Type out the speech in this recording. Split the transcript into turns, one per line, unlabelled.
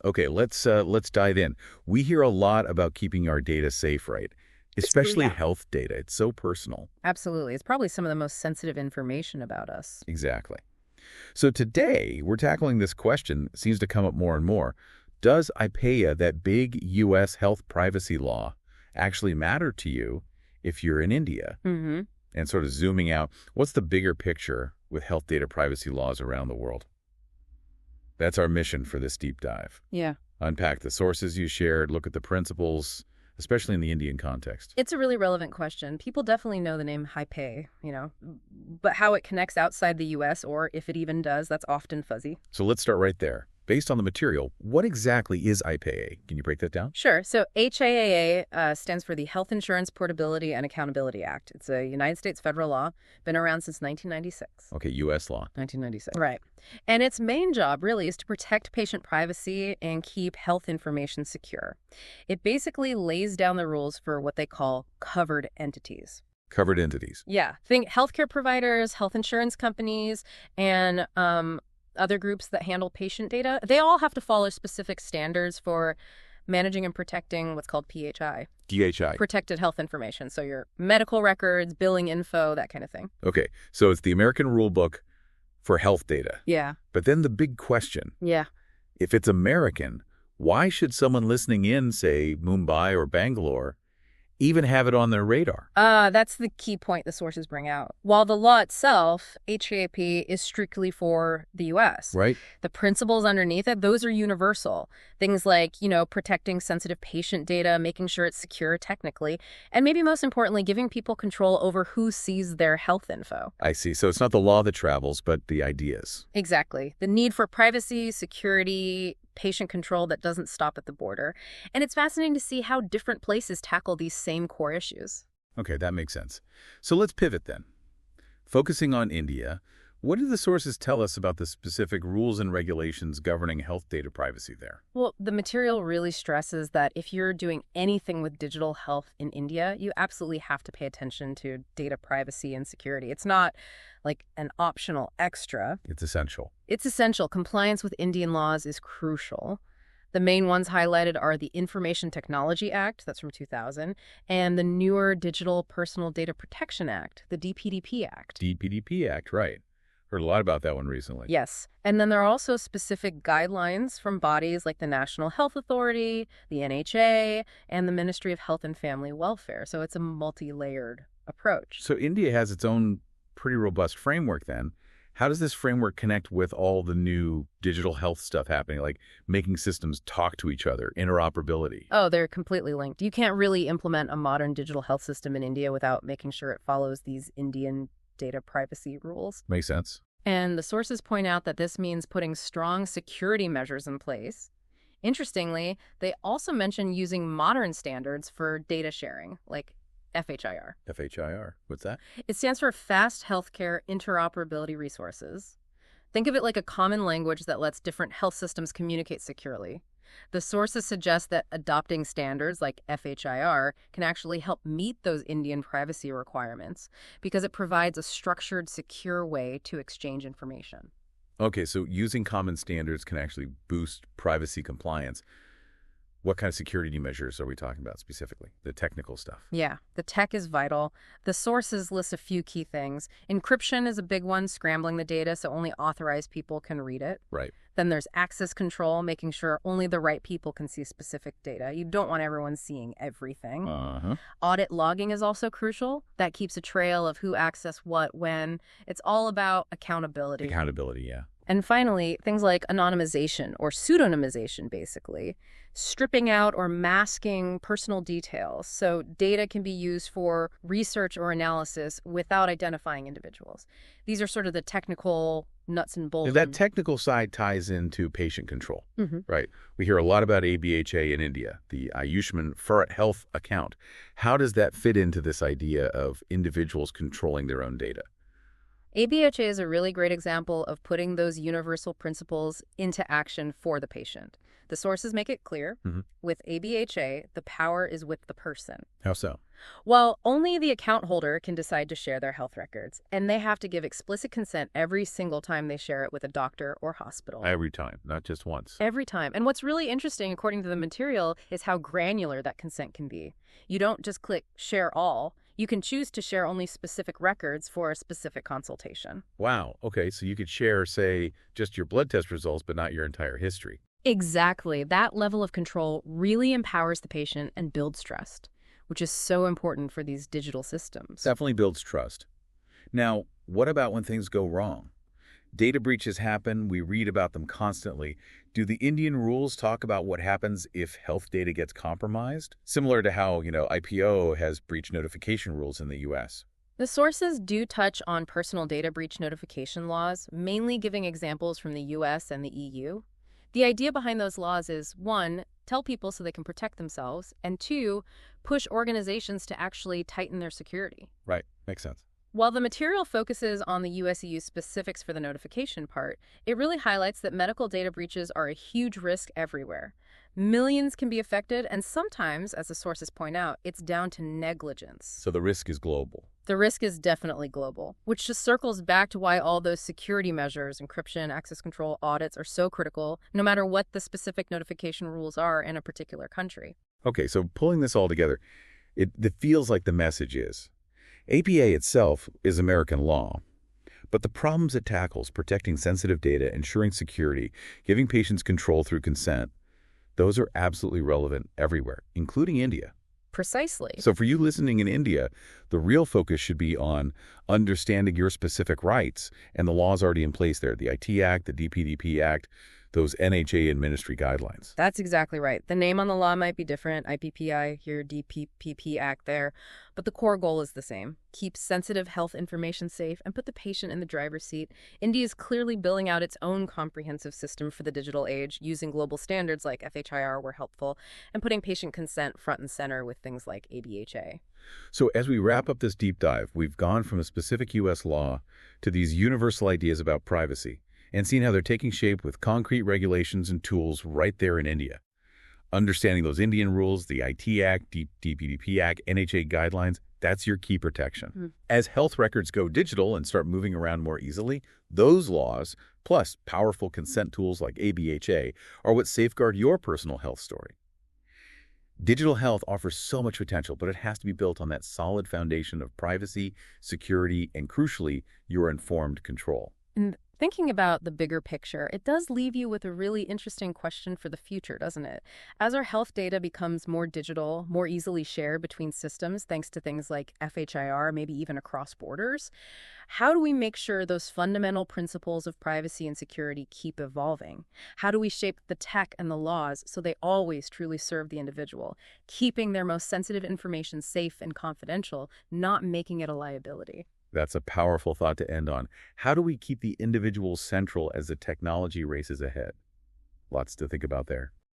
Okay, let's dive in. We hear a lot about keeping our data safe, right? Especially
Yeah.
health data. It's so personal.
Absolutely. It's probably some of the most sensitive information about us.
Exactly. So today, we're tackling this question that seems to come up more and more. Does IPEA, that big U.S. health privacy law, actually matter to you if you're in India?
Mm-hmm.
And sort of zooming out, what's the bigger picture with health data privacy laws around the world? That's our mission for this deep dive.
Yeah.
Unpack the sources you shared, look at the principles, especially in the Indian context.
It's a really relevant question. People definitely know the name HIPAA, but how it connects outside the U.S., or if it even does, that's often fuzzy.
So let's start right there. Based on the material, what exactly is IPEA? Can you break that down?
Sure. So HIAA stands for the Health Insurance Portability and Accountability Act. It's a United States federal law, been around since 1996.
Okay, U.S. law.
1996. Right. And its main job really is to protect patient privacy and keep health information secure. It basically lays down the rules for what they call covered entities.
Covered entities.
Yeah. Think healthcare providers, health insurance companies, and other groups that handle patient data. They all have to follow specific standards for managing and protecting what's called PHI.
DHI.
Protected health information. So your medical records, billing info, that kind of thing.
Okay, so it's the American rule book for health data.
Yeah.
But then the big question,
Yeah.
if it's American, why should someone listening in, say, Mumbai or Bangalore, even have it on their radar?
That's the key point the sources bring out. While the law itself, HAP, is strictly for the U.S.,
Right?
the principles underneath it, those are universal. Things like, protecting sensitive patient data, making sure it's secure technically, and maybe most importantly, giving people control over who sees their health info.
I see. So it's not the law that travels, but the ideas.
Exactly. The need for privacy, security, patient control that doesn't stop at the border. And it's fascinating to see how different places tackle these same core issues.
Okay, that makes sense. So let's pivot then. Focusing on India, what do the sources tell us about the specific rules and regulations governing health data privacy there?
Well, the material really stresses that if you're doing anything with digital health in India, you absolutely have to pay attention to data privacy and security. It's not like an optional extra.
It's essential.
It's essential. Compliance with Indian laws is crucial. The main ones highlighted are the Information Technology Act, that's from 2000, and the newer Digital Personal Data Protection Act, the DPDP Act.
DPDP Act, right. Heard a lot about that one recently.
Yes. And then there are also specific guidelines from bodies like the National Health Authority, the NHA, and the Ministry of Health and Family Welfare. So it's a multi-layered approach.
So India has its own pretty robust framework then. How does this framework connect with all the new digital health stuff happening, like making systems talk to each other, interoperability?
Oh, they're completely linked. You can't really implement a modern digital health system in India without making sure it follows these Indian data privacy rules.
Makes sense.
And the sources point out that this means putting strong security measures in place. Interestingly, they also mention using modern standards for data sharing, like FHIR.
FHIR. What's that?
It stands for Fast Healthcare Interoperability Resources. Think of it like a common language that lets different health systems communicate securely. The sources suggest that adopting standards like FHIR can actually help meet those Indian privacy requirements because it provides a structured, secure way to exchange information.
Okay, so using common standards can actually boost privacy compliance. What kind of security measures are we talking about specifically? The technical stuff.
Yeah, the tech is vital. The sources list a few key things. Encryption is a big one, scrambling the data so only authorized people can read it.
Right.
Then there's access control, making sure only the right people can see specific data. You don't want everyone seeing everything. Audit logging is also crucial. That keeps a trail of who accessed what, when. It's all about accountability.
Accountability, yeah.
And finally, things like anonymization or pseudonymization, basically, stripping out or masking personal details so data can be used for research or analysis without identifying individuals. These are sort of the technical nuts and bolts.
That technical side ties into patient control, right? We hear a lot about ABHA in India, the Ayushman Bharat Health Account. How does that fit into this idea of individuals controlling their own data?
ABHA is a really great example of putting those universal principles into action for the patient. The sources make it clear. With ABHA, the power is with the person.
How so?
Well, only the account holder can decide to share their health records, and they have to give explicit consent every single time they share it with a doctor or hospital.
Every time, not just once.
Every time. And what's really interesting, according to the material, is how granular that consent can be. You don't just click Share All. You can choose to share only specific records for a specific consultation.
Wow. Okay, so you could share, say, just your blood test results, but not your entire history.
Exactly. That level of control really empowers the patient and builds trust, which is so important for these digital systems.
Definitely builds trust. Now, what about when things go wrong? Data breaches happen. We read about them constantly. Do the Indian rules talk about what happens if health data gets compromised? Similar to how, IPO has breach notification rules in the U.S.
The sources do touch on personal data breach notification laws, mainly giving examples from the U.S. and the EU. The idea behind those laws is, 1, tell people so they can protect themselves, and 2, push organizations to actually tighten their security.
Right. Makes sense.
While the material focuses on the US-EU specifics for the notification part, it really highlights that medical data breaches are a huge risk everywhere. Millions can be affected, and sometimes, as the sources point out, it's down to negligence.
So the risk is global.
The risk is definitely global, which just circles back to why all those security measures, encryption, access control, audits are so critical, no matter what the specific notification rules are in a particular country.
Okay, so pulling this all together, it feels like the message is, APA itself is American law, but the problems it tackles, protecting sensitive data, ensuring security, giving patients control through consent, those are absolutely relevant everywhere, including India.
Precisely.
So for you listening in India, the real focus should be on understanding your specific rights and the laws already in place there, the IT Act, the DPDP Act, those NHA and ministry guidelines.
That's exactly right. The name on the law might be different, IPPI here, DPPP Act there, but the core goal is the same. Keep sensitive health information safe and put the patient in the driver's seat. India is clearly building out its own comprehensive system for the digital age, using global standards like FHIR were helpful, and putting patient consent front and center with things like ABHA.
So as we wrap up this deep dive, we've gone from a specific U.S. law to these universal ideas about privacy, and seen how they're taking shape with concrete regulations and tools right there in India. Understanding those Indian rules, the IT Act, DPDP Act, NHA guidelines, that's your key protection. As health records go digital and start moving around more easily, those laws, plus powerful consent tools like ABHA, are what safeguard your personal health story. Digital health offers so much potential, but it has to be built on that solid foundation of privacy, security, and crucially, your informed control.
And thinking about the bigger picture, it does leave you with a really interesting question for the future, doesn't it? As our health data becomes more digital, more easily shared between systems, thanks to things like FHIR, maybe even across borders, how do we make sure those fundamental principles of privacy and security keep evolving? How do we shape the tech and the laws so they always truly serve the individual, keeping their most sensitive information safe and confidential, not making it a liability?
That's a powerful thought to end on. How do we keep the individual central as the technology races ahead? Lots to think about there.